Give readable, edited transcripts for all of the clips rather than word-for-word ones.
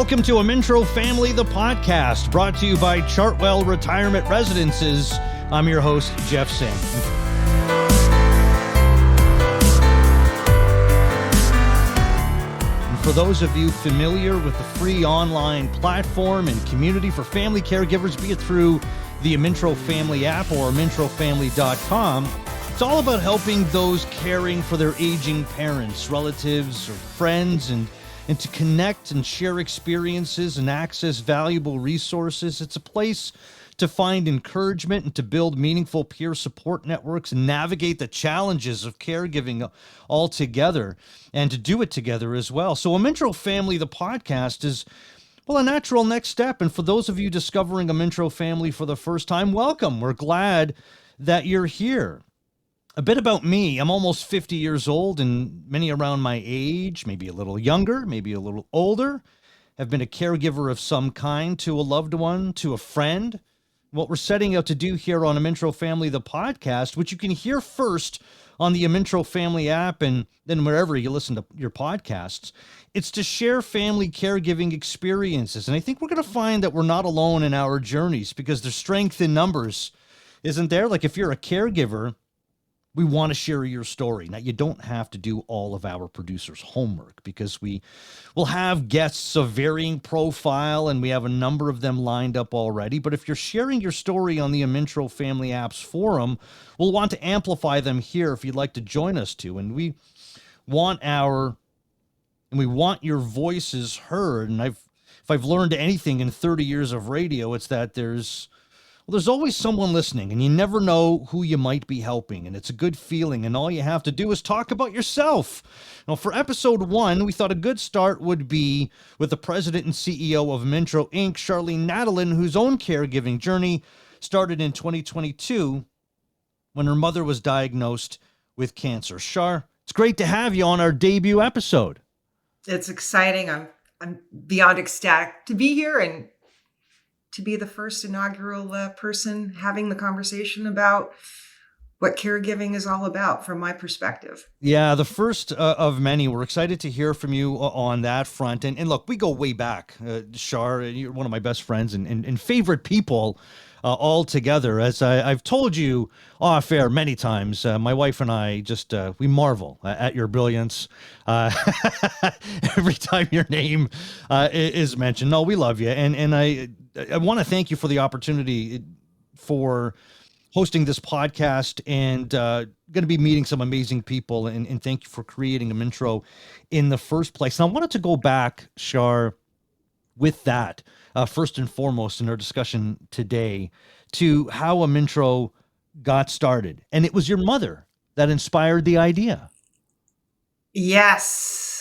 Welcome to Amintro Family, the podcast, brought to you by Chartwell Retirement Residences. I'm your host, Jeff Sammut. And for those of you familiar with the free online platform and community for family caregivers, be it through the Amintro Family App or AmintroFamily.com, it's all about helping those caring for their aging parents, relatives, or friends, and to connect and share experiences and access valuable resources. It's a place to find encouragement and to build meaningful peer support networks and navigate the challenges of caregiving all together and to do it together as well. So Amintro Family, the podcast, is, well, a natural next step. And for those of you discovering Amintro Family for the first time, welcome. We're glad that you're here. A bit about me. I'm almost 50 years old, and many around my age, maybe a little younger, maybe a little older, have been a caregiver of some kind to a loved one, to a friend. What we're setting out to do here on Amintro Family, the podcast, which you can hear first on the Amintro Family app and then wherever you listen to your podcasts, it's to share family caregiving experiences. And I think we're going to find that we're not alone in our journeys because there's strength in numbers, isn't there? Like if you're a caregiver, we want to share your story. Now, you don't have to do all of our producers' homework because we will have guests of varying profile and we have a number of them lined up already. But if you're sharing your story on the Amintro Family Apps forum, we'll want to amplify them here if you'd like to join us too. And we want your voices heard. And if I've learned anything in 30 years of radio, it's that there's always someone listening, and you never know who you might be helping, and it's a good feeling, and all you have to do is talk about yourself. Now, for episode 1, we thought a good start would be with the president and CEO of Amintro Inc, Charlene Nadalin, whose own caregiving journey started in 2022 when her mother was diagnosed with cancer. Char, it's great to have you on our debut episode. It's exciting. I'm beyond ecstatic to be here and to be the first inaugural person having the conversation about what caregiving is all about from my perspective. Yeah, the first of many. We're excited to hear from you on that front. And look, we go way back, Char. You're one of my best friends and favorite people all together. As I've told you off air many times, my wife and I just, we marvel at your brilliance every time your name is mentioned. No, we love you. And I want to thank you for the opportunity for hosting this podcast and going to be meeting some amazing people. And thank you for creating Amintro in the first place. And I wanted to go back, Char, with that, first and foremost in our discussion today, to how Amintro got started. And it was your mother that inspired the idea. Yes.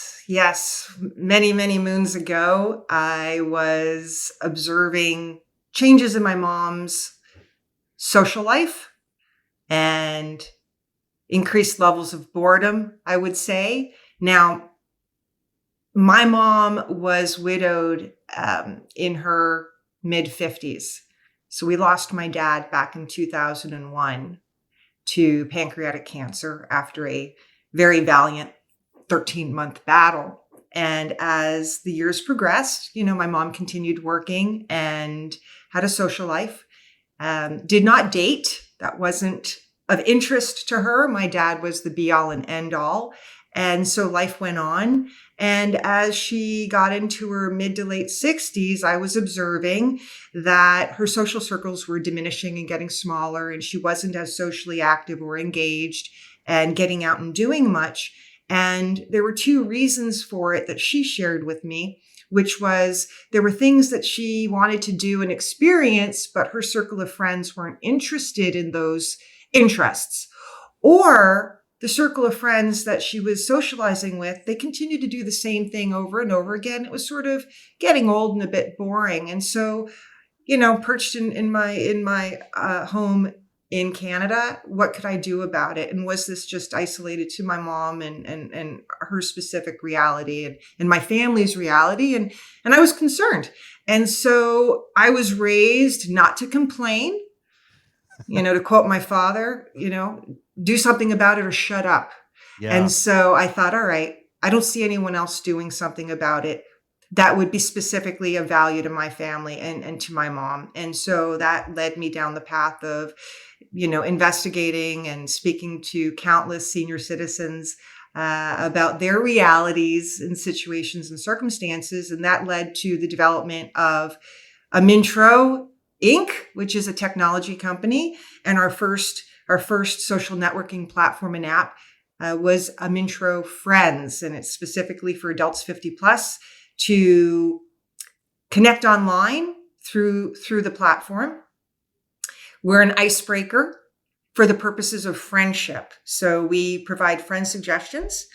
Many, many moons ago, I was observing changes in my mom's social life and increased levels of boredom, I would say. Now, my mom was widowed in her mid-50s. So we lost my dad back in 2001 to pancreatic cancer after a very valiant 13-month battle. And as the years progressed, my mom continued working and had a social life. Did not date. That wasn't of interest to her. My dad was the be-all and end-all. And so life went on. And as she got into her mid to late 60s, I was observing that her social circles were diminishing and getting smaller, and she wasn't as socially active or engaged and getting out and doing much. And there were 2 reasons for it that she shared with me, which was there were things that she wanted to do and experience, but her circle of friends weren't interested in those interests. Or the circle of friends that she was socializing with, they continued to do the same thing over and over again. It was sort of getting old and a bit boring. And so, perched in my home in Canada, what could I do about it? And was this just isolated to my mom and her specific reality and my family's reality? And I was concerned. And so I was raised not to complain, to quote my father, do something about it or shut up. Yeah. And so I thought, all right, I don't see anyone else doing something about it. that would be specifically of value to my family and to my mom. And so that led me down the path of, investigating and speaking to countless senior citizens about their realities and situations and circumstances. And that led to the development of Amintro Inc., which is a technology company. And our first social networking platform and app was Amintro Friends. And it's specifically for adults 50 plus to connect online through the platform. We're an icebreaker for the purposes of friendship. So we provide friend suggestions.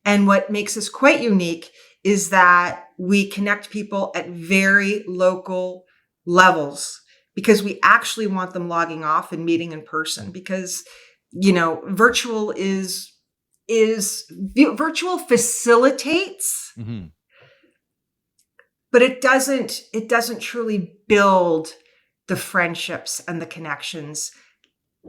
And what makes us quite unique is that we connect people at very local levels, because we actually want them logging off and meeting in person, because, virtual virtual facilitates, but it doesn't truly build the friendships and the connections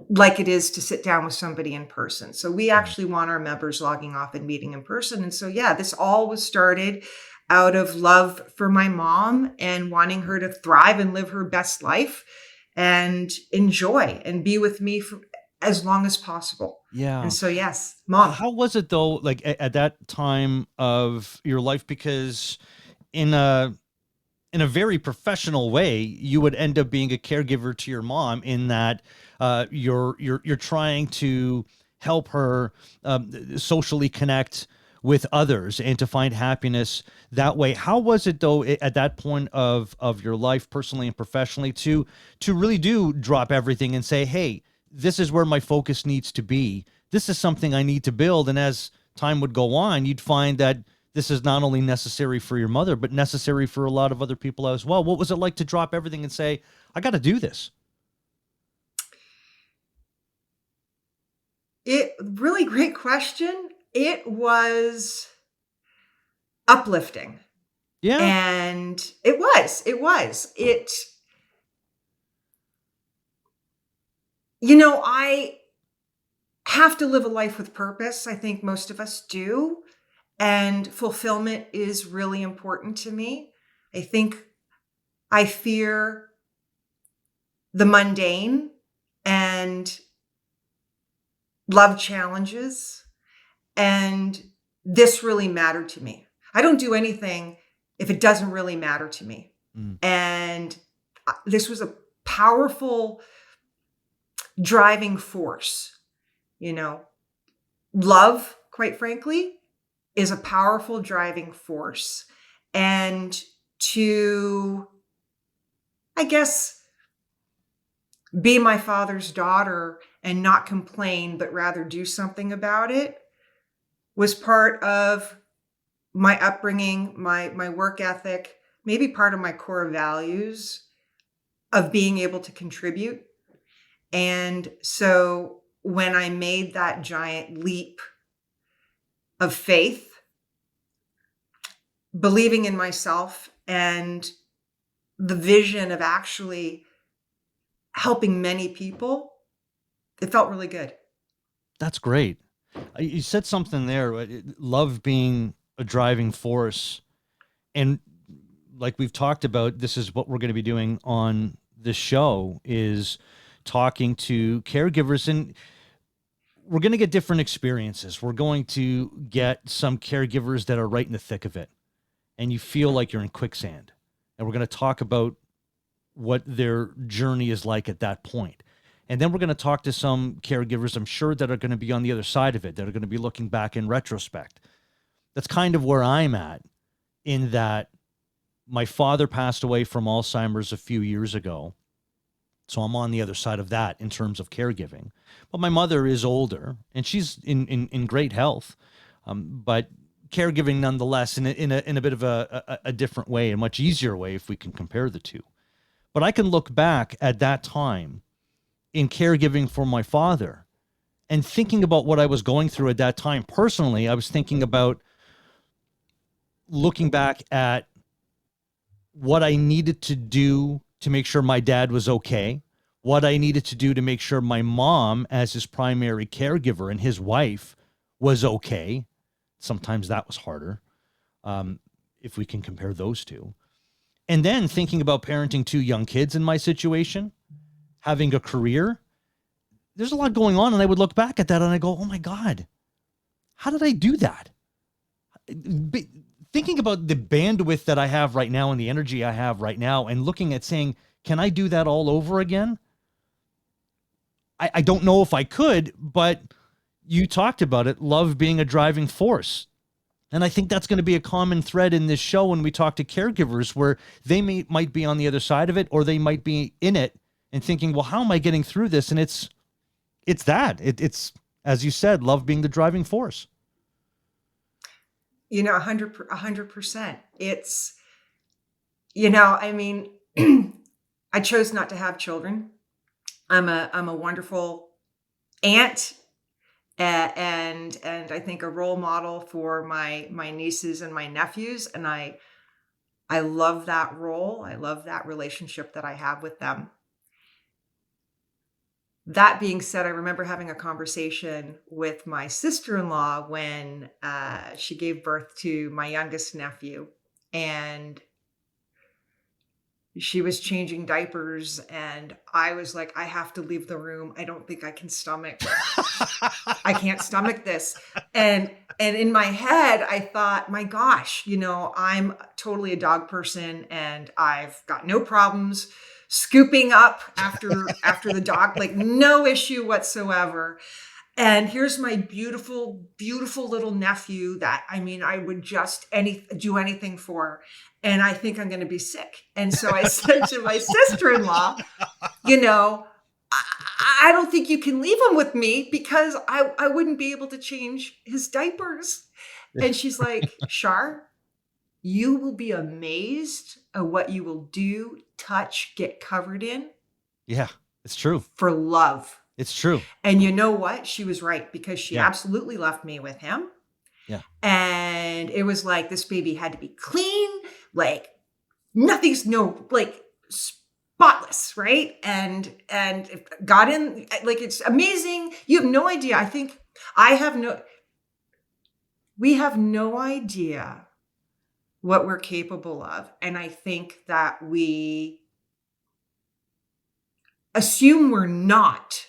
like it is to sit down with somebody in person. So we actually want our members logging off and meeting in person. And so, yeah, this all was started out of love for my mom and wanting her to thrive and live her best life and enjoy and be with me for as long as possible. Yeah. And so, yes, Mom. How was it though, like at that time of your life? Because in a very professional way, you would end up being a caregiver to your mom, in that you're trying to help her socially connect with others and to find happiness that way. How was it though at that point of your life, personally and professionally, to really do drop everything and say, hey, this is where my focus needs to be. This is something I need to build. And as time would go on, you'd find that this is not only necessary for your mother, but necessary for a lot of other people as well. What was it like to drop everything and say, I got to do this? Really great question. It was uplifting. Yeah. And it was. I have to live a life with purpose. I think most of us do. And fulfillment is really important to me. I fear the mundane and love challenges. And this really mattered to me. I don't do anything if it doesn't really matter to me. And this was a powerful driving force. Love, quite frankly, is a powerful driving force. And to, I guess, be my father's daughter and not complain, but rather do something about it, was part of my upbringing, my work ethic, maybe part of my core values of being able to contribute. And so when I made that giant leap of faith, believing in myself and the vision of actually helping many people, it felt really good. That's great. You said something there, love being a driving force. And like we've talked about, this is what we're going to be doing on this show, is talking to caregivers, and we're going to get different experiences. We're going to get some caregivers that are right in the thick of it, and you feel like you're in quicksand. And we're going to talk about what their journey is like at that point. And then we're going to talk to some caregivers, I'm sure, that are going to be on the other side of it, that are going to be looking back in retrospect. That's kind of where I'm at, in that my father passed away from Alzheimer's a few years ago. So I'm on the other side of that in terms of caregiving. But my mother is older, and she's in great health, but caregiving nonetheless in a bit of a different way, a much easier way if we can compare the two. But I can look back at that time in caregiving for my father and thinking about what I was going through at that time. Personally, I was thinking about looking back at what I needed to do to make sure my dad was okay, what I needed to do to make sure my mom, as his primary caregiver, and his wife was okay. Sometimes that was harder. if we can compare those two. And then thinking about parenting two young kids in my situation, having a career, there's a lot going on. And I would look back at that and I go, oh my God, how did I do that? Thinking about the bandwidth that I have right now and the energy I have right now and looking at saying, can I do that all over again? I don't know if I could, but you talked about it, love being a driving force. And I think that's going to be a common thread in this show when we talk to caregivers, where they might be on the other side of it, or they might be in it and thinking, well, how am I getting through this? And it's as you said, love being the driving force. 100%. It's, I mean, I chose not to have children. I'm a wonderful aunt, and I think a role model for my nieces and my nephews, and I love that role. I love that relationship that I have with them. That being said, I remember having a conversation with my sister-in-law when she gave birth to my youngest nephew, and she was changing diapers, and I was like, I have to leave the room. I don't think I can stomach. I can't stomach this. And in my head, I thought, my gosh, I'm totally a dog person, and I've got no problems scooping up after the dog, like no issue whatsoever. And here's my beautiful, beautiful little nephew that, I would just do anything for. And I think I'm going to be sick. And so I said to my sister-in-law, I don't think you can leave him with me because I wouldn't be able to change his diapers. And she's like, Char, you will be amazed at what you will do, touch, get covered in. Yeah, it's true. For love. It's true. And you know what? She was right, because she absolutely left me with him. Yeah. And it was like, this baby had to be clean, like nothing's spotless, right? And it got in, like, it's amazing. You have no idea. I think we have no idea what we're capable of. And I think that we assume we're not,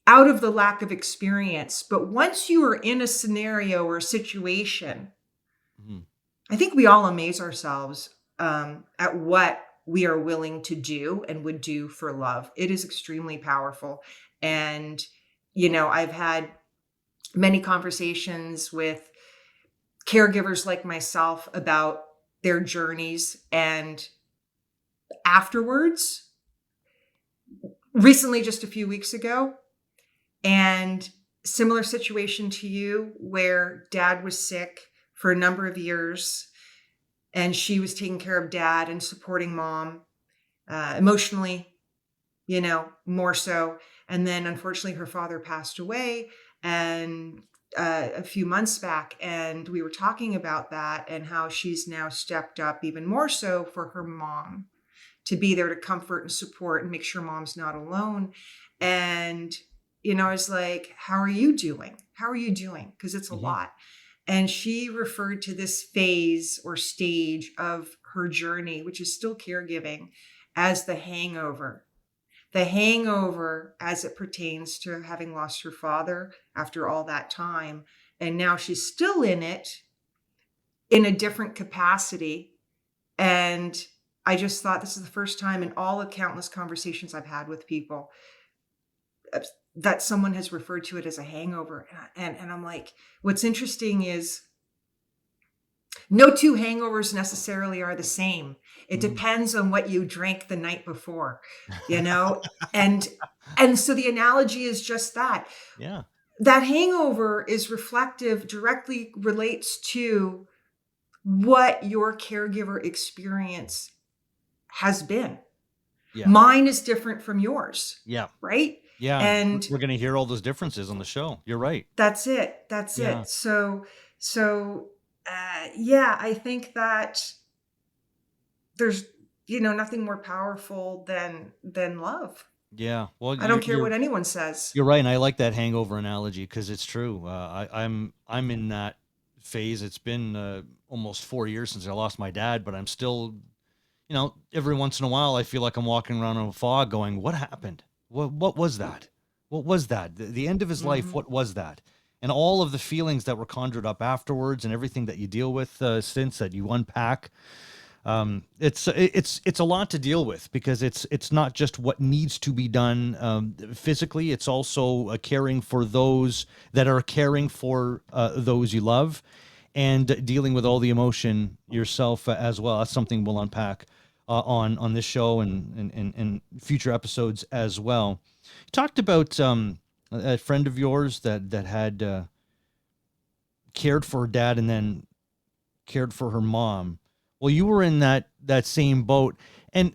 out of the lack of experience. But once you are in a scenario or a situation, I think we all amaze ourselves at what we are willing to do and would do for love. It is extremely powerful. And, I've had many conversations with caregivers like myself about their journeys, and afterwards, recently, just a few weeks ago, and similar situation to you, where dad was sick for a number of years, and she was taking care of dad and supporting mom emotionally, more so. And then unfortunately her father passed away, and a few months back, and we were talking about that and how she's now stepped up even more so for her mom, to be there to comfort and support and make sure mom's not alone. And I was like, how are you doing? Because it's a lot. And she referred to this phase or stage of her journey, which is still caregiving, as the hangover. The hangover as it pertains to having lost her father after all that time. And now she's still in it in a different capacity. And I just thought, this is the first time in all the countless conversations I've had with people that someone has referred to it as a hangover. And I'm like, what's interesting is no two hangovers necessarily are the same. It depends on what you drank the night before, and so the analogy is just that. Yeah. That hangover is directly relates to what your caregiver experience has been. Yeah. Mine is different from yours. Yeah. Right? Yeah. And we're going to hear all those differences on the show. You're right. That's it. So I think that there's, nothing more powerful than love. Yeah. Well, I don't care what anyone says. You're right. And I like that hangover analogy because it's true. I'm in that phase. It's been almost 4 years since I lost my dad, but I'm still, every once in a while, I feel like I'm walking around in a fog going, what happened? What was that? What was that? The end of his life, Mm-hmm. what was that? And all of the feelings that were conjured up afterwards and everything that you deal with since that you unpack. It's a lot to deal with because it's not just what needs to be done physically. It's also caring for those that are caring for those you love, and dealing with all the emotion yourself as well. That's something we'll unpack on this show and future episodes as well. You talked about a friend of yours that had cared for her dad and then cared for her mom. Well, you were in that same boat, and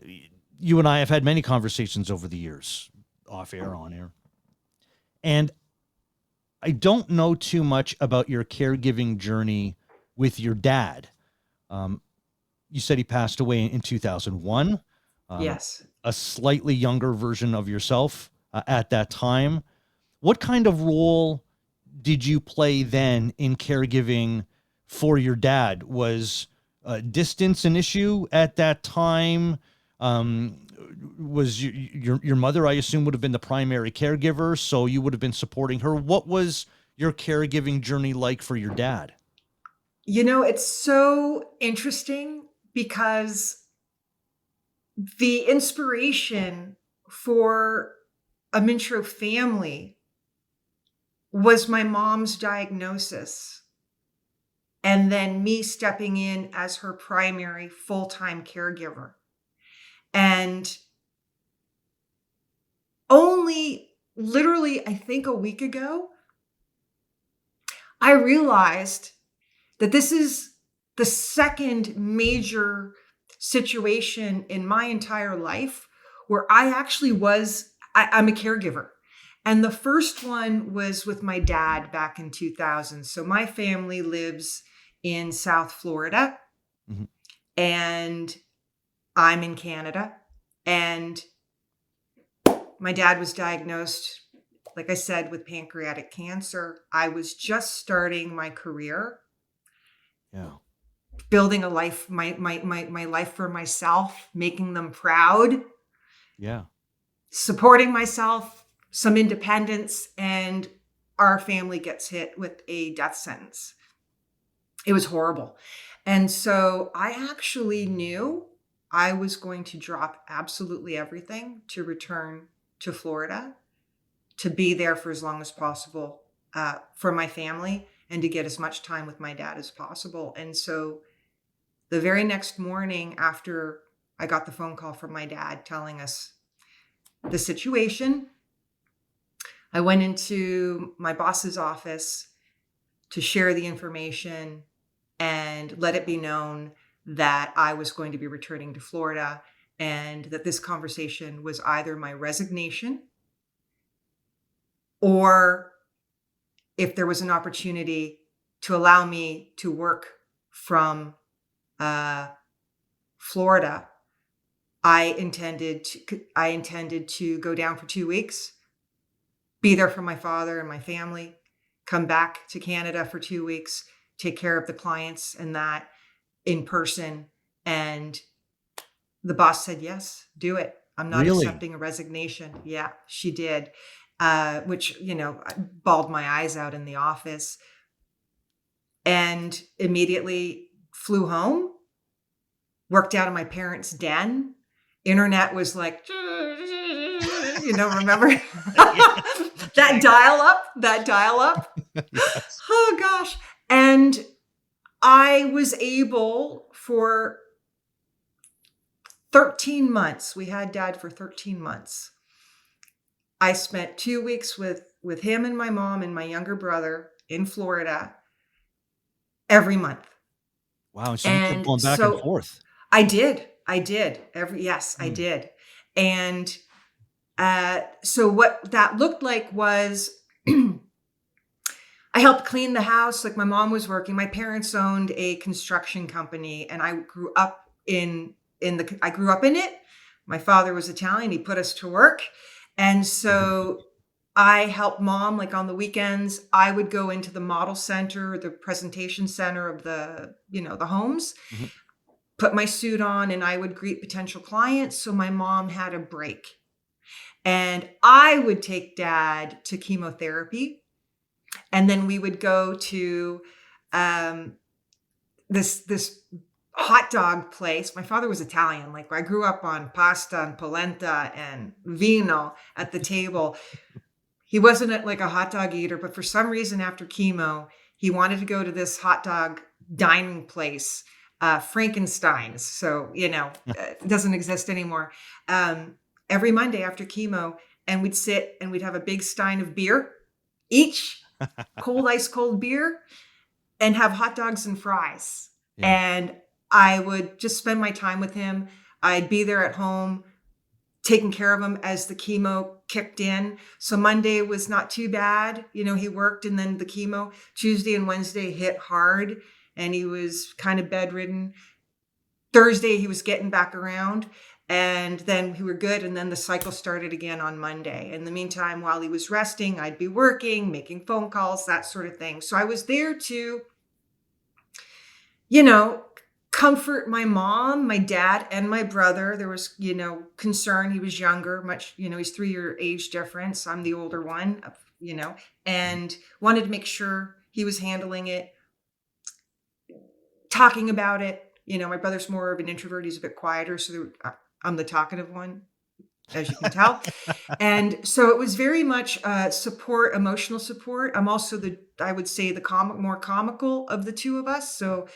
you and I have had many conversations over the years, off air, on air. And I don't know too much about your caregiving journey with your dad. Um, you said he passed away in 2001. Yes. A slightly younger version of yourself at that time. What kind of role did you play then in caregiving for your dad? Was distance an issue at that time? Was your mother, I assume, would have been the primary caregiver, so you would have been supporting her. What was your caregiving journey like for your dad? It's so interesting because the inspiration for Amintro Family was my mom's diagnosis and then me stepping in as her primary full-time caregiver. And only literally, I think a week ago, I realized that this is the second major situation in my entire life where I actually I'm a caregiver. And the first one was with my dad back in 2000. So my family lives in South Florida, Mhm. and I'm in Canada. And my dad was diagnosed, like I said, with pancreatic cancer. I was just starting my career, Yeah. building a life, my life for myself, making them proud, Yeah. supporting myself, some independence, and our family gets hit with a death sentence. It was horrible. And so I actually knew I was going to drop absolutely everything to return to Florida, to be there for as long as possible for my family and to get as much time with my dad as possible. And so the very next morning after I got the phone call from my dad telling us the situation, I went into my boss's office to share the information and let it be known that I was going to be returning to Florida and that this conversation was either my resignation or if there was an opportunity to allow me to work from Florida, I intended to go down for 2 weeks, be there for my father and my family, come back to Canada for 2 weeks, take care of the clients and that in person. And the boss said, yes, do it. I'm not Really? accepting a resignation. Yeah, she did. Which, I bawled my eyes out in the office and immediately flew home, worked out of my parents' den. Internet was like, remember that dial up. Yes. Oh gosh. And I was able for 13 months. We had dad for 13 months. I spent 2 weeks with him and my mom and my younger brother in Florida every month. Wow. So you kept And going back and so forth. I did. Yes, I Hmm. did. And so what that looked like was I helped clean the house. Like my mom was working. My parents owned a construction company, and I grew up I grew up in it. My father was Italian. He put us to work. And so I helped mom, like on the weekends. I would go into the model center, the presentation center of the homes, Mhm. put my suit on, and I would greet potential clients. So my mom had a break. And I would take dad to chemotherapy. And then we would go to um, this hot dog place. My father was Italian. Like, I grew up on pasta and polenta and vino at the table. He wasn't like a hot dog eater, but for some reason after chemo, he wanted to go to this hot dog dining place, Frankenstein's. So, it doesn't exist anymore. Um, every Monday after chemo, and we'd sit and we'd have a big stein of beer, each ice cold beer, and have hot dogs and fries. Yeah. And I would just spend my time with him. I'd be there at home taking care of him as the chemo kicked in. So Monday was not too bad. He worked, and then the chemo Tuesday and Wednesday hit hard, and he was kind of bedridden. Thursday, he was getting back around, and then we were good. And then the cycle started again on Monday. In the meantime, while he was resting, I'd be working, making phone calls, that sort of thing. So I was there to, you know, comfort my mom, my dad, and my brother. There was, concern. He was younger, much, he's 3-year age difference. I'm the older one, and wanted to make sure he was handling it, talking about it. My brother's more of an introvert. He's a bit quieter. So I'm the talkative one, as you can tell. And so it was very much support, emotional support. I'm also I would say more comical of the two of us. So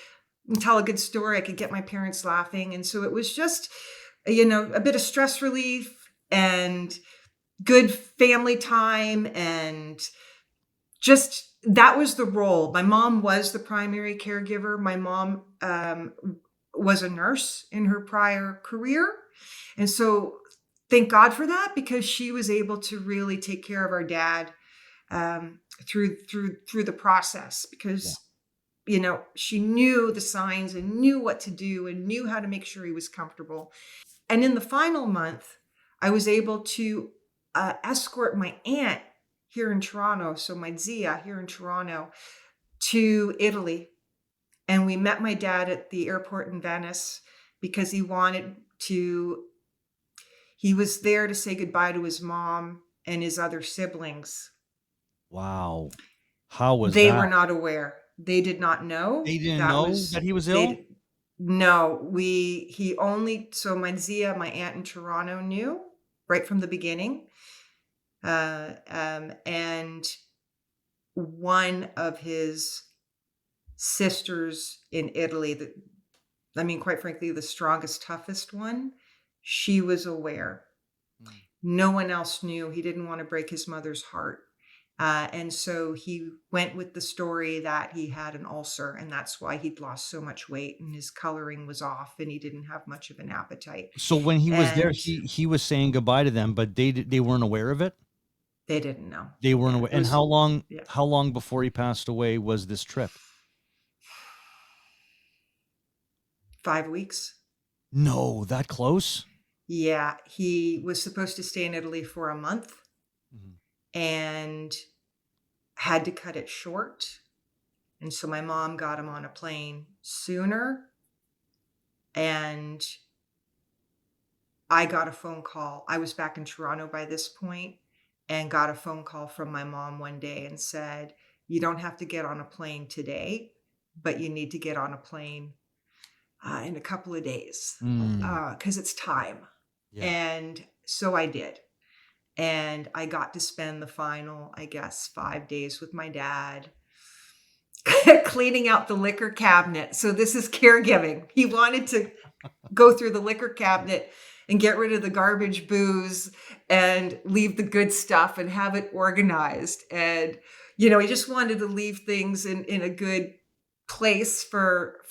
tell a good story. I could get my parents laughing. And so it was just, a bit of stress relief and good family time. And just, that was the role. My mom was the primary caregiver. My mom was a nurse in her prior career. And so thank God for that, because she was able to really take care of our dad through the process, because she knew the signs and knew what to do and knew how to make sure he was comfortable. And in the final month, I was able to escort my aunt here in Toronto, so my Zia here in Toronto, to Italy. And we met my dad at the airport in Venice because he was there to say goodbye to his mom and his other siblings. Wow. How was They that? were not aware. They did not know. They didn't know that he was ill? No, so my Zia, my aunt in Toronto, knew right from the beginning. And one of his sisters in Italy, quite frankly, the strongest, toughest one, she was aware. No one else knew. He didn't want to break his mother's heart. And so he went with the story that he had an ulcer, and that's why he'd lost so much weight and his coloring was off and he didn't have much of an appetite. So when he was there, And he was saying goodbye to them, but they weren't aware of it? they didn't know. They weren't Yeah, aware. it And was, yeah, how long before he passed away was this trip? 5 weeks. No, that close? Yeah, he was supposed to stay in Italy for a month Mhm. and had to cut it short. And so my mom got him on a plane sooner, and I got a phone call. I was back in Toronto by this point and got a phone call from my mom one day and said, "You don't have to get on a plane today, but you need to get on a plane in a couple of days Mm, because it's time." yeah. And so I did. And I got to spend the final, I guess, 5 days with my dad, cleaning out the liquor cabinet. So this is caregiving. He wanted to go through the liquor cabinet and get rid of the garbage booze and leave the good stuff and have it organized. And, he just wanted to leave things in a good place for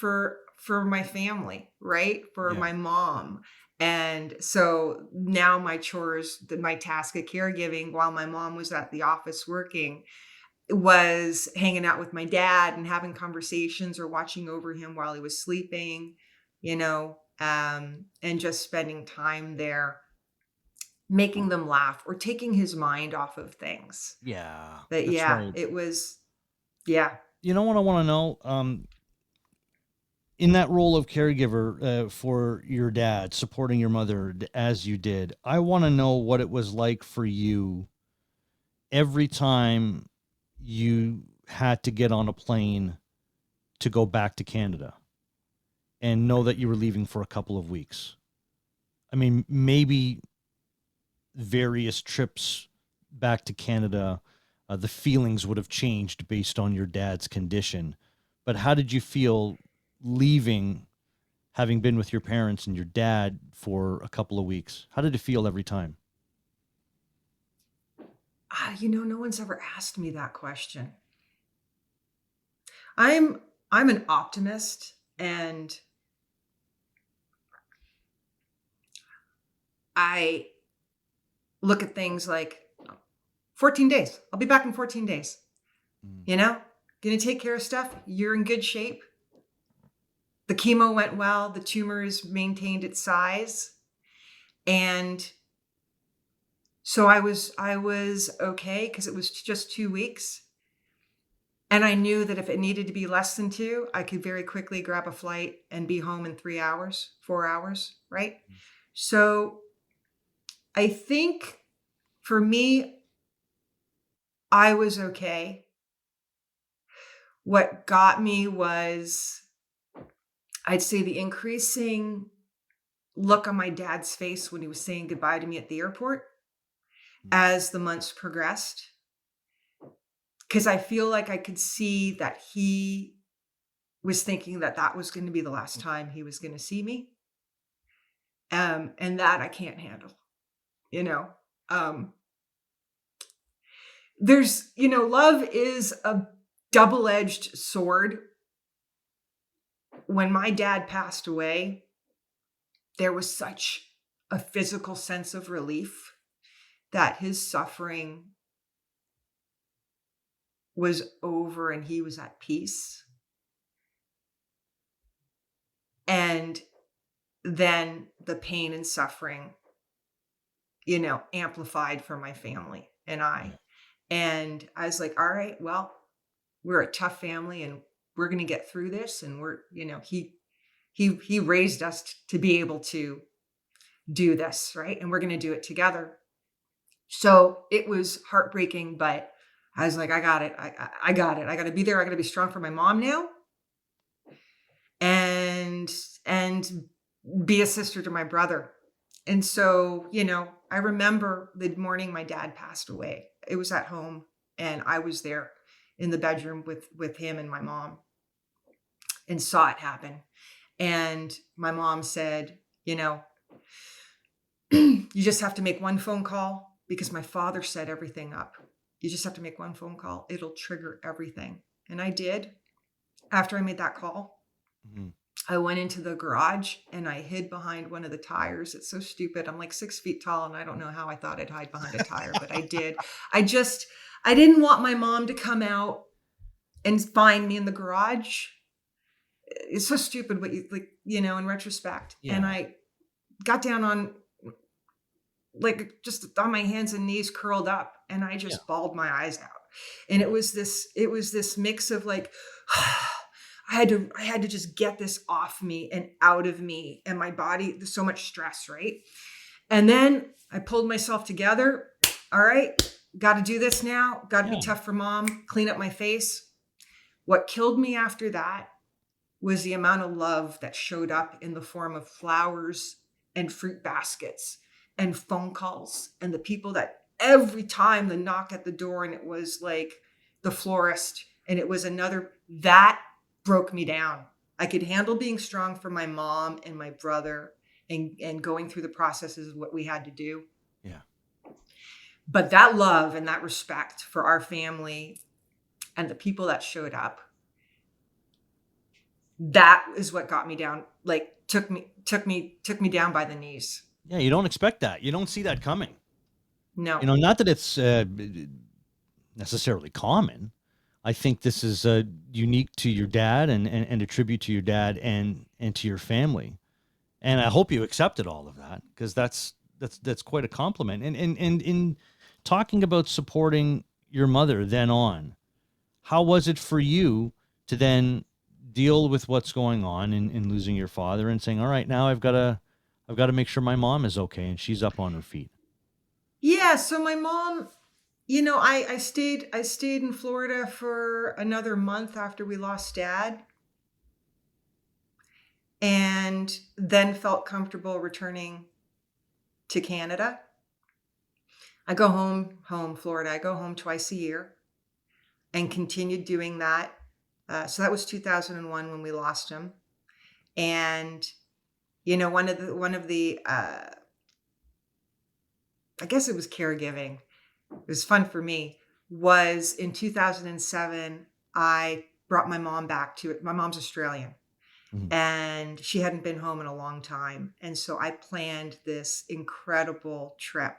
my family, right? For Yeah. my mom. And so now my task at caregiving while my mom was at the office working was hanging out with my dad and having conversations or watching over him while he was sleeping, and just spending time there. making them laugh or taking his mind off of things. Yeah, But that's yeah, right. it was, yeah. You know what I want to know? In that role of caregiver for your dad, supporting your mother as you did, I want to know what it was like for you every time you had to get on a plane to go back to Canada and know that you were leaving for a couple of weeks. I mean, maybe various trips back to Canada, the feelings would have changed based on your dad's condition. But how did you feel leaving, having been with your parents and your dad for a couple of weeks? How did it feel every time? No one's ever asked me that question. I'm I'm an optimist, and I look at things like 14 days. I'll be back in 14 days. Mm. You know, gonna take care of stuff. You're in good shape. The chemo went well. The tumors maintained its size. And so I was okay because it was just 2 weeks. And I knew that if it needed to be less than two, I could very quickly grab a flight and be home in 3 hours, 4 hours, right? So I think for me, I was okay. What got me was, I'd say, the increasing look on my dad's face when he was saying goodbye to me at the airport as the months progressed. Because I feel like I could see that he was thinking that that was going to be the last time he was going to see me. And that I can't handle, you know. Um, love is a double-edged sword. When my dad passed away, there was such a physical sense of relief that his suffering was over and he was at peace. And then the pain and suffering, amplified for my family and I. And I was like, all right, well, we're a tough family and we're going to get through this. And he raised us to be able to do this, right? And we're going to do it together. So it was heartbreaking, but I was like, I got it. I got it. I got to be there. I got to be strong for my mom now. And be a sister to my brother. And so, I remember the morning my dad passed away. It was at home and I was there in the bedroom with him and my mom and saw it happen. And my mom said, you just have to make one phone call because my father set everything up. You just have to make one phone call. It'll trigger everything. And I did. After I made that call, I went into the garage and I hid behind one of the tires. It's so stupid. I'm like 6 feet tall and I don't know how I thought I'd hide behind a tire, but I did. I didn't want my mom to come out and find me in the garage. It's so stupid what you like, in retrospect. Yeah. And I got down on just on my hands and knees curled up and I just bawled my eyes out. And it was this mix of like, I had to just get this off me and out of me and my body. There's so much stress, right? And then I pulled myself together. All right, got to do this now. Got to be tough for mom, clean up my face. What killed me after that was the amount of love that showed up in the form of flowers and fruit baskets and phone calls and the people that every time the knock at the door and it was like the florist and it was another, that broke me down. I could handle being strong for my mom and my brother and going through the processes of what we had to do. Yeah. But that love and that respect for our family and the people that showed up, that is what got me down, like took me down by the knees. Yeah, you don't expect that. You don't see that coming. No. Not that it's necessarily common. I think this is unique to your dad and a tribute to your dad and to your family. And I hope you accepted all of that because that's that's quite a compliment. And in talking about supporting your mother then on, how was it for you to then deal with what's going on in losing your father and saying, all right, now I've got to make sure my mom is okay and she's up on her feet. Yeah, so my mom, I stayed in Florida for another month after we lost dad, and then felt comfortable returning to Canada. I go home, Florida. I go home twice a year and continued doing that. So that was 2001 when we lost him. And one of the I guess it was caregiving. It was fun for me. Was in 2007 I brought my mom back to it. My mom's Australian Mhm. and she hadn't been home in a long time. And so I planned this incredible trip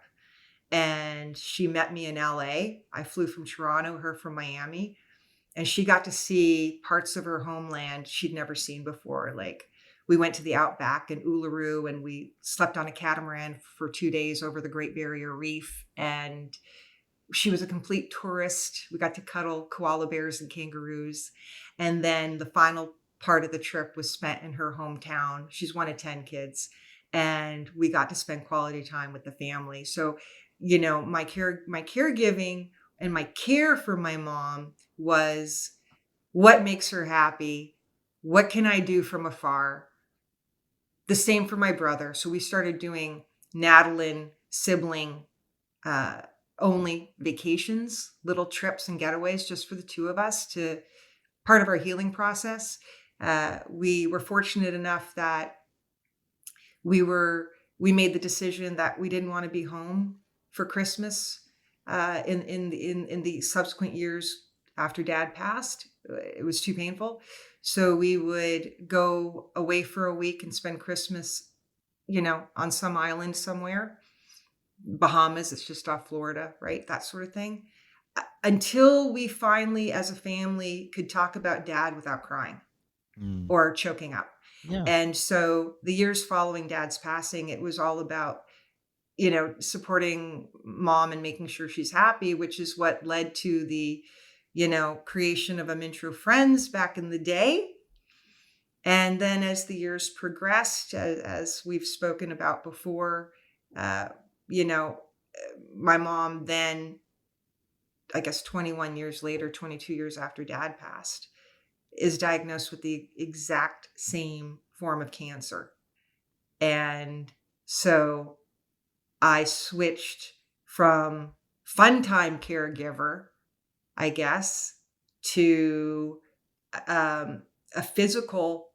and she met me in LA. I flew from Toronto, her from Miami, and she got to see parts of her homeland she'd never seen before. Like we went to the outback in Uluru and we slept on a catamaran for 2 days over the Great Barrier Reef. And she was a complete tourist. We got to cuddle koala bears and kangaroos. And then the final part of the trip was spent in her hometown. She's one of 10 kids. And we got to spend quality time with the family. So, my caregiving and my care for my mom was what makes her happy? What can I do from afar? The same for my brother. So we started doing Nadalin sibling uh, only vacations, little trips and getaways just for the two of us to part of our healing process. We were fortunate enough that we were we made the decision that we didn't want to be home for Christmas in the subsequent years after Dad passed. It was too painful, so we would go away for a week and spend Christmas, on some island somewhere. Bahamas, it's just off Florida, right? That sort of thing. Until we finally, as a family, could talk about Dad without crying Mm. or choking up. Yeah. And so the years following Dad's passing, it was all about, supporting mom and making sure she's happy, which is what led to the, creation of Amintro Friends back in the day. And then as the years progressed, as we've spoken about before, uh, you know, my mom then, I guess 21 years later, 22 years after Dad passed, is diagnosed with the exact same form of cancer. And so I switched from fun time caregiver, I guess, to a physical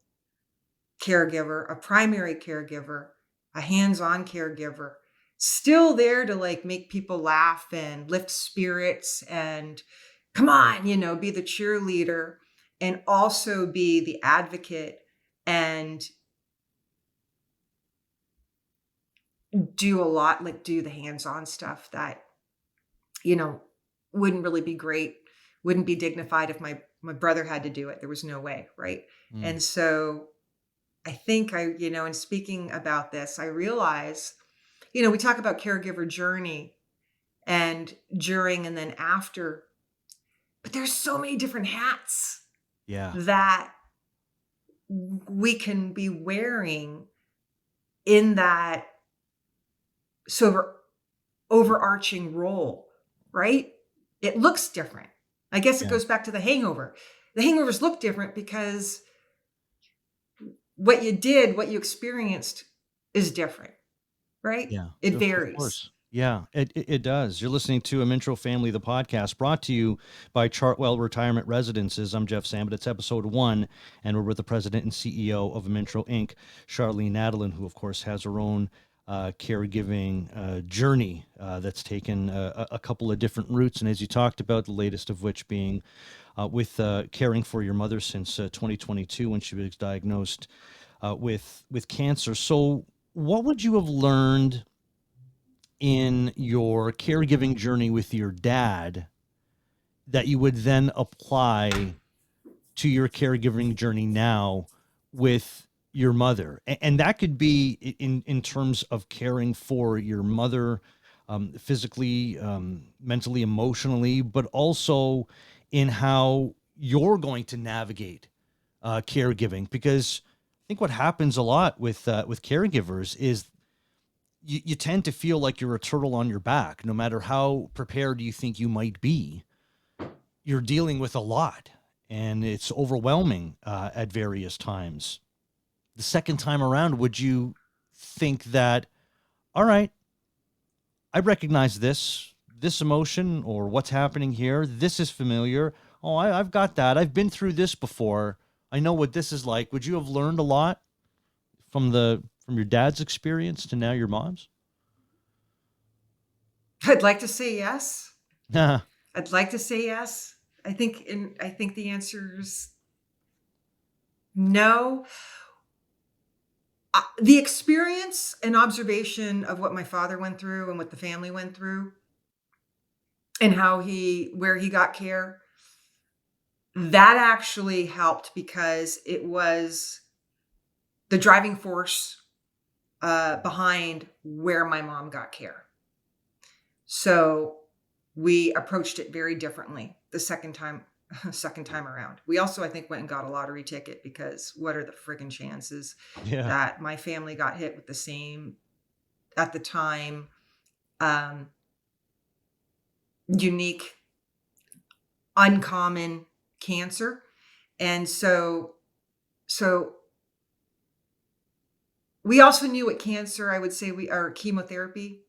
caregiver, a primary caregiver, a hands-on caregiver, still there to like make people laugh and lift spirits and come on, be the cheerleader and also be the advocate and do the hands-on stuff that, you know, wouldn't really be great, wouldn't be dignified if my brother had to do it. There was no way, right? Mm. And so I think in speaking about this, I realize, we talk about caregiver journey and during and then after, but there's so many different hats Yeah. that we can be wearing in that sort of overarching role, right? It looks different. I guess it Yeah. goes back to the hangover. The hangovers look different because what you did, what you experienced is different, right? Yeah, It of varies. course. Yeah, it does. You're listening to Amintro Family, the podcast, brought to you by Chartwell Retirement Residences. I'm Jeff Sammut. It's episode 1, and we're with the president and CEO of Amintro Inc., Charlene Nadalin, who, of course, has her own caregiving journey that's taken a couple of different routes. And as you talked about, the latest of which being with caring for your mother since 2022 when she was diagnosed with cancer. So what would you have learned in your caregiving journey with your dad that you would then apply to your caregiving journey now with your mother, and that could be in terms of caring for your mother, physically, mentally, emotionally, but also in how you're going to navigate caregiving. Because I think what happens a lot with caregivers is you tend to feel like you're a turtle on your back, no matter how prepared you think you might be. You're dealing with a lot, and it's overwhelming at various times. The second time around, would you think that, all right, I recognize this emotion or what's happening here. This is familiar. Oh, I've got that. I've been through this before. I know what this is like. Would you have learned a lot from your dad's experience to now your mom's? I'd like to say yes. Yeah. I'd like to say yes. I think the answer is no. The experience and observation of what my father went through and what the family went through and where he got care, that actually helped because it was the driving force behind where my mom got care. So we approached it very differently the second time around. We also, I think, went and got a lottery ticket because what are the friggin' chances Yeah. that my family got hit with the same, at the time, um, unique, uncommon cancer. And so we also knew what cancer, I would say, our chemotherapy,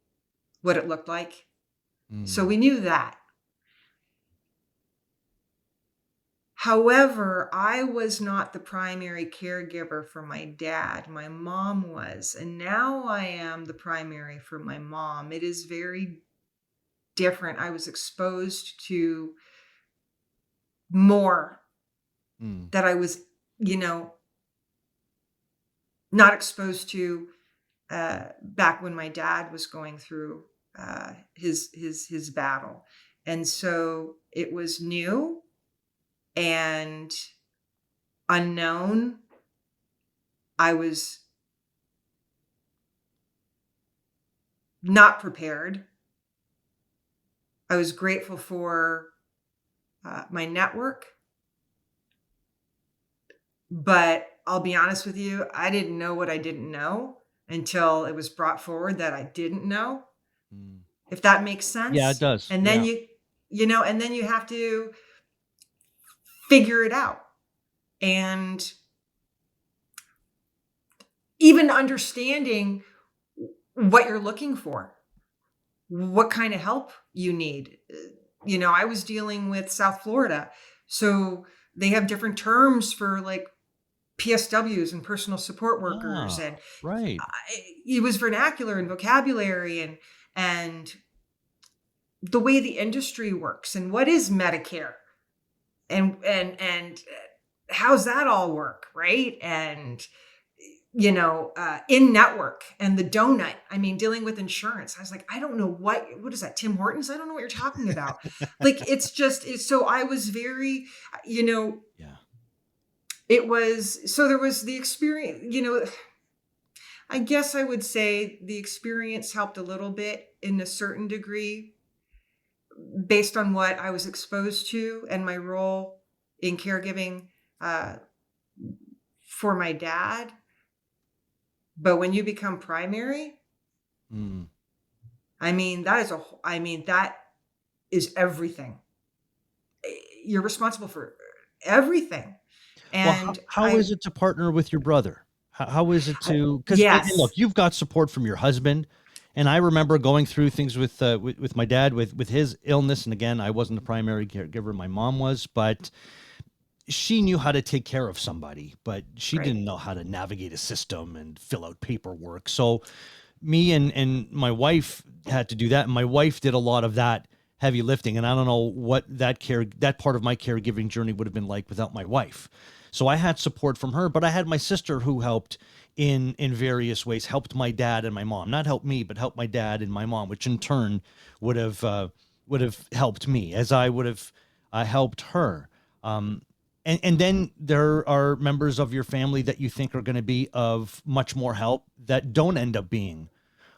what it looked like. So Mm. we knew that. However, I was not the primary caregiver for my dad. My mom was. And now I am the primary for my mom. It is very different. I was exposed to more Mm. that I was, you know, not exposed to back when my dad was going through his battle. And so it was new and unknown. I was not prepared. I was grateful for my network, but I'll be honest with you, I didn't know what I didn't know until it was brought forward that I didn't know, Mm. if that makes Yeah, it sense. does. And then Yeah. and then you have to figure it out. And even understanding what you're looking for, what kind of help you need. I was dealing with South Florida. So they have different terms for like PSWs and personal support workers. Ah, And right. it was vernacular and vocabulary and the way the industry works and what is Medicare and how's that all work, right? And in network and the donut. I mean, dealing with insurance. I was like, I don't know what is that, Tim Hortons? I don't know what you're talking about. Like, it's so I was very, Yeah. it was, so there was the experience, I guess I would say the experience helped a little bit in a certain degree based on what I was exposed to and my role in caregiving uh, for my dad. But when you become primary, Mm. I mean, that is everything. You're responsible for everything. Well, And how is it to partner with your brother? How is it to, because look, yes, you've got support from your husband, and I remember going through things with my dad with his illness, and again, I wasn't the primary caregiver, my mom was, but she knew how to take care of somebody, but she right. didn't know how to navigate a system and fill out paperwork. So me and my wife had to do that, and my wife did a lot of that heavy lifting, and I don't know what that part of my caregiving journey would have been like without my wife. So I had support from her, but I had my sister who helped in various ways, helped my dad and my mom, not helped me, but helped my dad and my mom, which in turn would have helped me as I would have helped her. And then there are members of your family that you think are going to be of much more help that don't end up being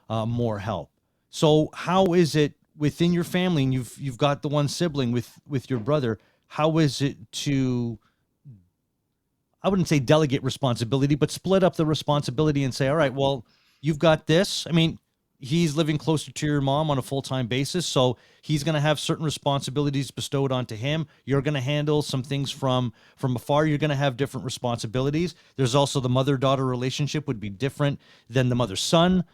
more help. So how is it within your family, and you've got the one sibling with your brother, how is it to, I wouldn't say delegate responsibility, but split up the responsibility and say, all right, well, you've got this. I mean, he's living closer to your mom on a full-time basis, so he's going to have certain responsibilities bestowed onto him. You're going to handle some things from afar. You're going to have different responsibilities. There's also the mother-daughter relationship would be different than the mother-son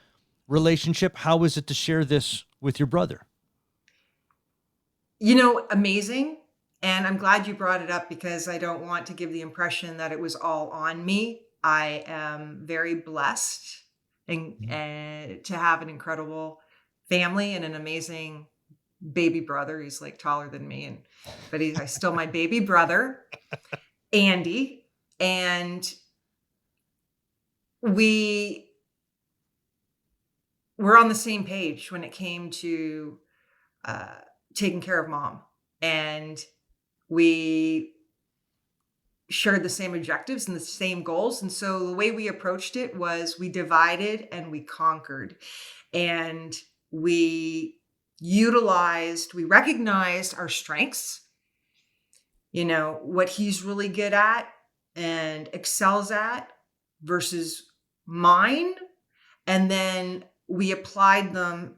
relationship. How is it to share this with your brother? Amazing. And I'm glad you brought it up because I don't want to give the impression that it was all on me. I am very blessed and to have an incredible family and an amazing baby brother. He's like taller than me, but he's still my baby brother, Andy. And we're on the same page when it came to taking care of mom. And we shared the same objectives and the same goals. And so the way we approached it was we divided and we conquered. And we recognized our strengths, what he's really good at and excels at versus mine. And then we applied them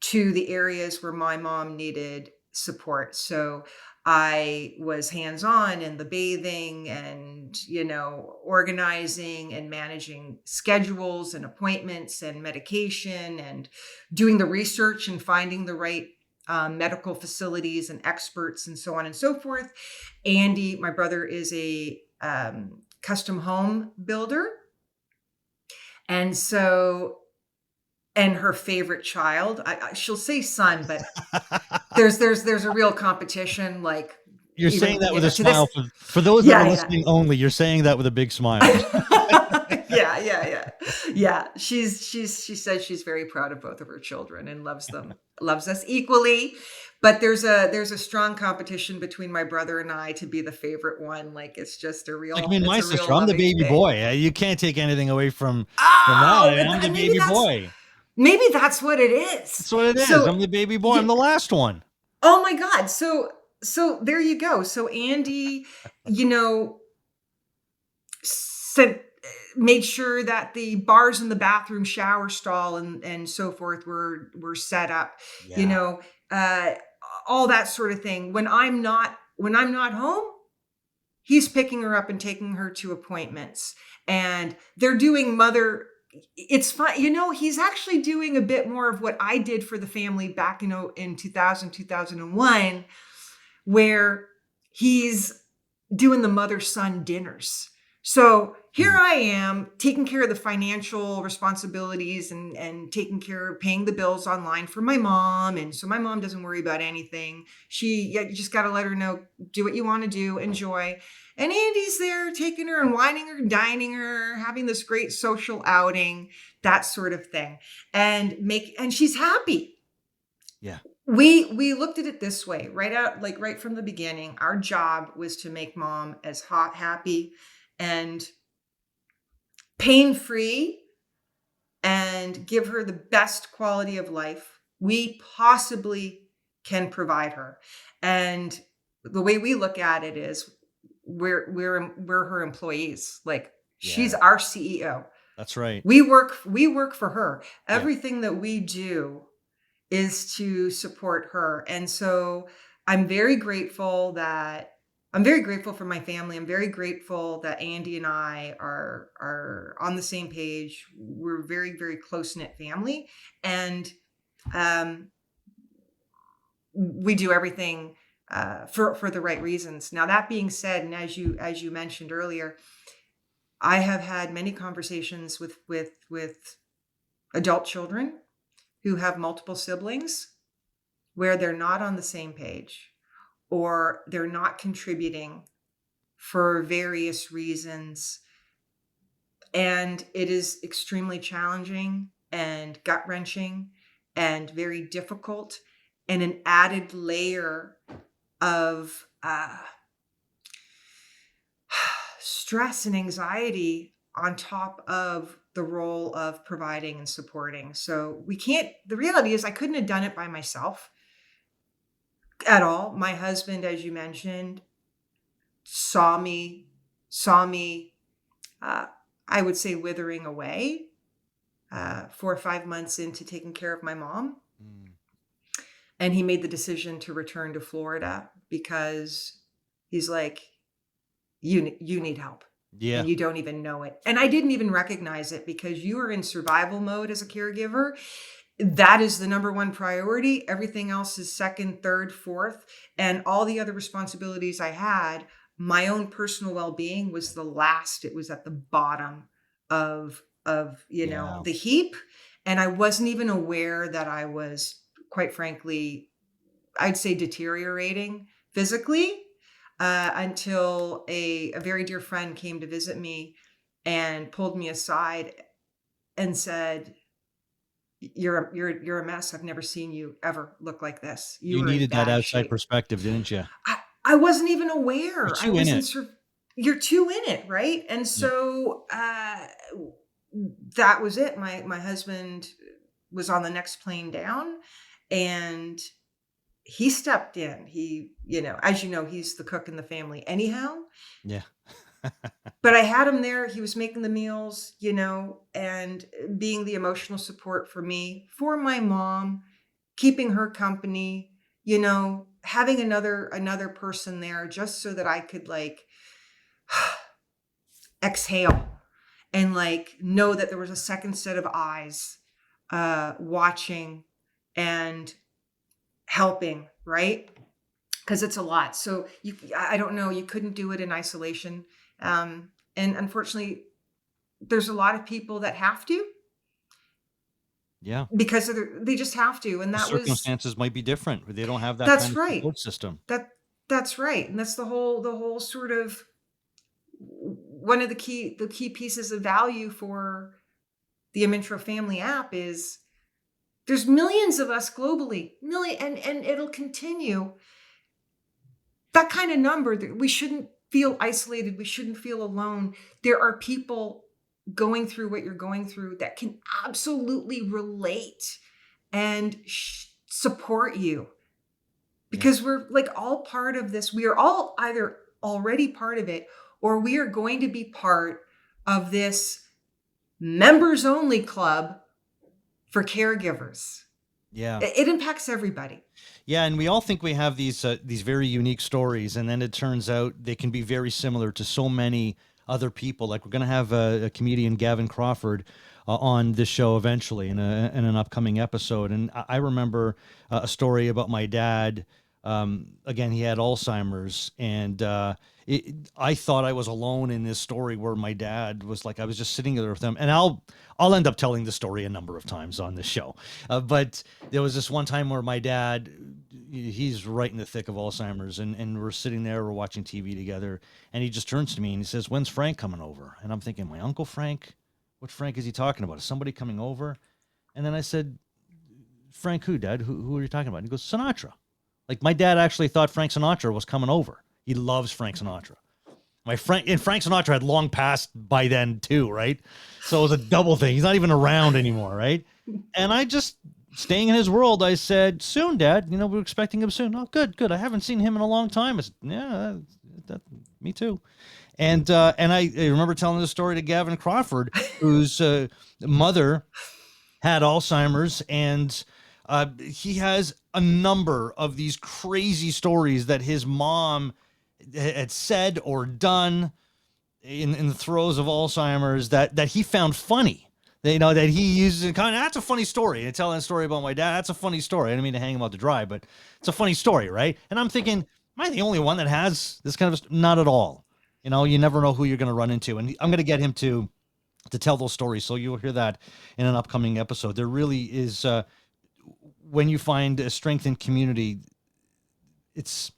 to the areas where my mom needed support. So I was hands-on in the bathing and, organizing and managing schedules and appointments and medication and doing the research and finding the right medical facilities and experts and so on and so forth. Andy, my brother, is a custom home builder. And so, and her favorite child, she'll say son, but there's a real competition. Like you're saying that with a smile for those that are listening only. You're saying that with a big smile. Yeah. She says she's very proud of both of her children and loves us equally. But there's a strong competition between my brother and I to be the favorite one. Like it's just a real. Like, I mean, my sister, I'm the baby boy. You can't take anything away from that. I'm the baby boy. Maybe that's what it is. That's what it is. I'm the baby boy. I'm the last one. Oh my God. So there you go. So Andy, made sure that the bars in the bathroom, shower stall and so forth were set up, all that sort of thing. When I'm not home, he's picking her up and taking her to appointments, and they're doing it's fun. He's actually doing a bit more of what I did for the family back in 2001, where he's doing the mother-son dinners. So here I am taking care of the financial responsibilities and taking care of paying the bills online for my mom. And so my mom doesn't worry about anything. You just got to let her know, do what you want to do, enjoy. And Andy's there taking her and wining her, dining her, having this great social outing, that sort of thing. And she's happy. Yeah. We looked at it this way, right from the beginning. Our job was to make mom as happy and pain-free and give her the best quality of life we possibly can provide her. And the way we look at it is we're her employees. Like she's our CEO. That's right. We work for her. Everything that we do is to support her. And so I'm very grateful for my family. I'm very grateful that Andy and I are on the same page. We're a very, very close-knit family. And we do everything for the right reasons. Now, that being said, and as you mentioned earlier, I have had many conversations with adult children who have multiple siblings where they're not on the same page or they're not contributing for various reasons. And it is extremely challenging and gut-wrenching and very difficult, and an added layer of stress and anxiety on top of the role of providing and supporting. So the reality is I couldn't have done it by myself at all. My husband, as you mentioned, saw me, uh, I would say, withering away 4 or 5 months into taking care of my mom. Mm. And he made the decision to return to Florida because he's like, you need help Yeah. and you don't even know it. And I didn't even recognize it because you are in survival mode as a caregiver. That is the number one priority. Everything else is second, third, fourth. And all the other responsibilities I had, my own personal well-being was the last. It was at the bottom of Yeah. the heap. And I wasn't even aware that I was, quite frankly, I'd say deteriorating physically until a very dear friend came to visit me and pulled me aside and said, you're a mess. I've never seen you ever look like this. You You are in needed that bad outside shape. perspective, didn't you? I wasn't even You're aware. I too in wasn't it. sur- You're too in it, right? And Yeah. so that was it. My husband was on the next plane down, and he stepped in. He, as you know, he's the cook in the family anyhow. Yeah. But I had him there. He was making the meals, and being the emotional support for me, for my mom, keeping her company, having another person there just so that I could like exhale and like know that there was a second set of eyes watching and helping, right? Because it's a lot. So I don't know, you couldn't do it in isolation. And unfortunately, there's a lot of people that have to Yeah. because they just have to. And The circumstances might be different. They don't have that kind that's of right. support system. That's right. And that's the whole sort of one of the key pieces of value for the Amintro Family App is there's millions of us globally, and it'll continue. That kind of number, that we shouldn't feel isolated. We shouldn't feel alone. There are people going through what you're going through that can absolutely relate and support you Yeah. because we're like all part of this. We are all either already part of it or we are going to be part of this members only club for caregivers. Yeah. It impacts everybody. Yeah, and we all think we have these very unique stories, and then it turns out they can be very similar to so many other people. Like we're going to have a comedian, Gavin Crawford, on this show eventually in an upcoming episode. And I remember a story about my dad. Again, he had Alzheimer's, and I thought I was alone in this story where my dad was like, I was just sitting there with him, and I'll end up telling the story a number of times on this show. But there was this one time where my dad, he's right in the thick of Alzheimer's, and we're sitting there, we're watching TV together, and he just turns to me and he says, "When's Frank coming over?" And I'm thinking, my Uncle Frank? What Frank is he talking about? Is somebody coming over? And then I said, "Frank who, Dad? Who are you talking about?" And he goes, "Sinatra." Like my dad actually thought Frank Sinatra was coming over. He loves Frank Sinatra. Frank Sinatra had long passed by then too, right? So it was a double thing. He's not even around anymore, right? And I just, staying in his world, I said, "Soon, Dad. We're expecting him soon." "Oh, good. I haven't seen him in a long time." I said, "Yeah, me too." And I remember telling this story to Gavin Crawford, whose mother had Alzheimer's, and he has a number of these crazy stories that his mom had said or done in the throes of Alzheimer's that he found funny. That he uses kind of, that's a funny story. And telling a story about my dad, that's a funny story. I didn't mean to hang him out to dry, but it's a funny story, right? And I'm thinking, am I the only one that has this kind of not at all. You never know who you're going to run into. And I'm going to get him to tell those stories. So you'll hear that in an upcoming episode. There really is, when you find a strength in community, it's,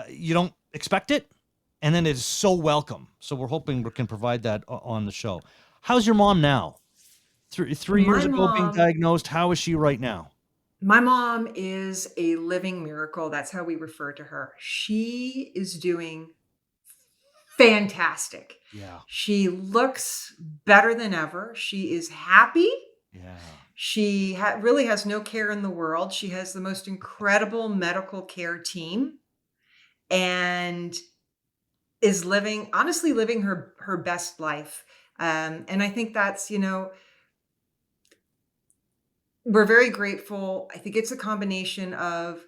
you don't expect it. And then it's so welcome. So we're hoping we can provide that on the show. How's your mom now? Three years ago being diagnosed. How is she right now? My mom is a living miracle. That's how we refer to her. She is doing fantastic. Yeah. She looks better than ever. She is happy. Yeah. She really has no care in the world. She has the most incredible medical care team and is honestly living her best life. And I think that's, we're very grateful. I think it's a combination of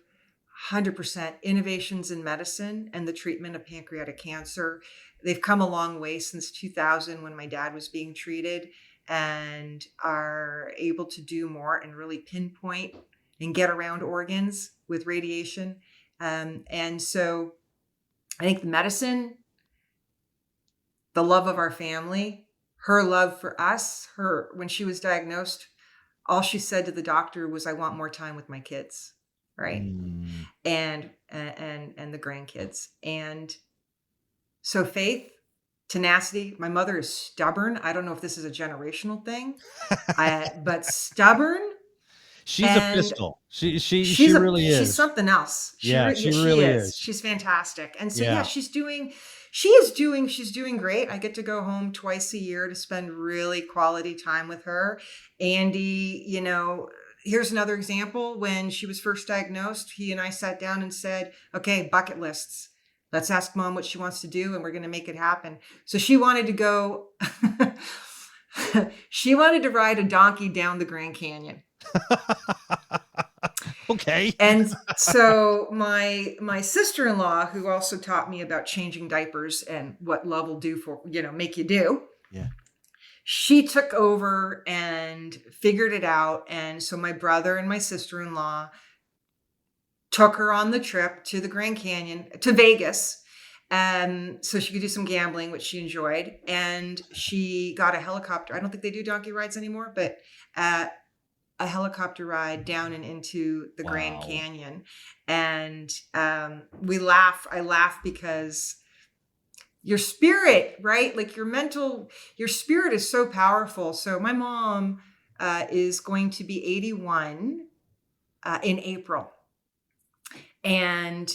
100% innovations in medicine and the treatment of pancreatic cancer. They've come a long way since 2000 when my dad was being treated, and are able to do more and really pinpoint and get around organs with radiation. And so I think the medicine, the love of our family, her love for us, when she was diagnosed, all she said to the doctor was, "I want more time with my kids." Right. Mm. And the grandkids. And so faith, tenacity. My mother is stubborn. I don't know if this is a generational thing, but stubborn. She's a And pistol. She really is. She's something else. She She really is. is. She's fantastic. And so Yeah. she's doing great. I get to go home twice a year to spend really quality time with her. Andy, here's another example. When she was first diagnosed, he and I sat down and said, okay, bucket lists. Let's ask mom what she wants to do, and we're going to make it happen. So she wanted to go, she wanted to ride a donkey down the Grand Canyon. Okay. And so my sister-in-law, who also taught me about changing diapers and what love will do for, make you do. Yeah. She took over and figured it out. And so my brother and my sister-in-law took her on the trip to the Grand Canyon, to Vegas, so she could do some gambling, which she enjoyed. And she got a helicopter. I don't think they do donkey rides anymore, but a helicopter ride down and into the Grand Canyon. And I laugh because your spirit, right? Like your spirit is so powerful. So my mom is going to be 81 in April. And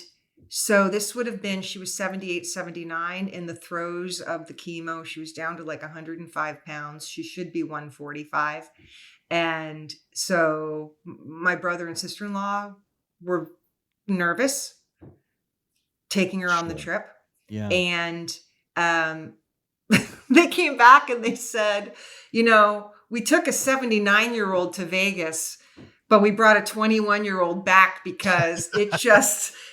so this would have been, she was 78, 79 in the throes of the chemo. She was down to like 105 pounds. She should be 145. And so my brother and sister-in-law were nervous taking her on the trip. Yeah. And they came back and they said, we took a 79-year-old to Vegas, but we brought a 21-year-old back because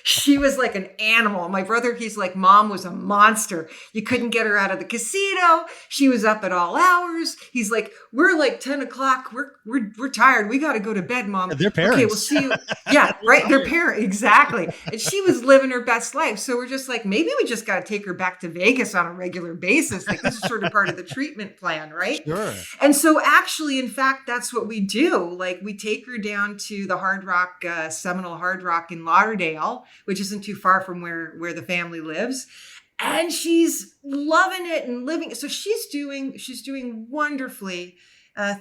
she was like an animal. My brother, he's like, mom was a monster. You couldn't get her out of the casino. She was up at all hours. He's like, we're like 10 o'clock. We're tired. We got to go to bed, mom. Their parents. Okay, we'll see you. Yeah, right. Their parent. Exactly. And she was living her best life. So we're just like, maybe we just got to take her back to Vegas on a regular basis. Like this is sort of part of the treatment plan, right? Sure. And so actually, in fact, that's what we do. Like we take her down to the Hard Rock, Seminole Hard Rock in Lauderdale, which isn't too far from where the family lives. And she's loving it and living. So she's doing wonderfully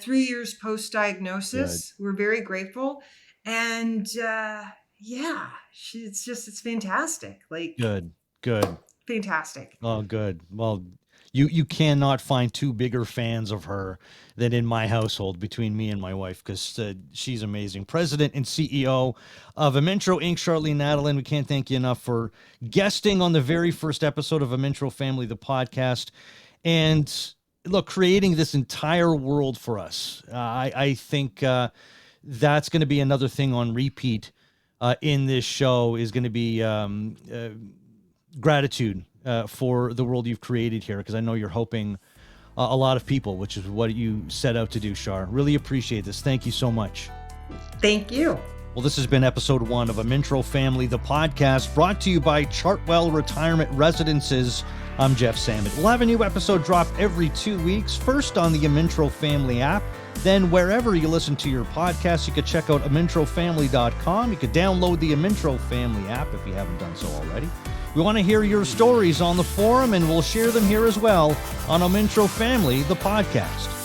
3 years post-diagnosis. Good. We're very grateful. And it's fantastic. Like good. Fantastic. Oh, good. Well, you cannot find two bigger fans of her than in my household between me and my wife, because she's amazing. President and CEO of Amintro Inc, Charlene Nadalin. We can't thank you enough for guesting on the very first episode of Amintro Family, the podcast, and look, creating this entire world for us. I think that's going to be another thing on repeat in this show is going to be gratitude for the world you've created here, because I know you're helping a lot of people, which is what you set out to do, Char. Really appreciate this. Thank you so much. Thank you. Well, this has been episode 1 of Amintro Family, the podcast, brought to you by Chartwell Retirement Residences. I'm Jeff Sammut. We'll have a new episode drop every 2 weeks, first on the Amintro Family app, then wherever you listen to your podcasts. You could check out amintrofamily.com. You could download the Amintro Family app if you haven't done so already. We want to hear your stories on the forum, and we'll share them here as well on Amintro Family, the podcast.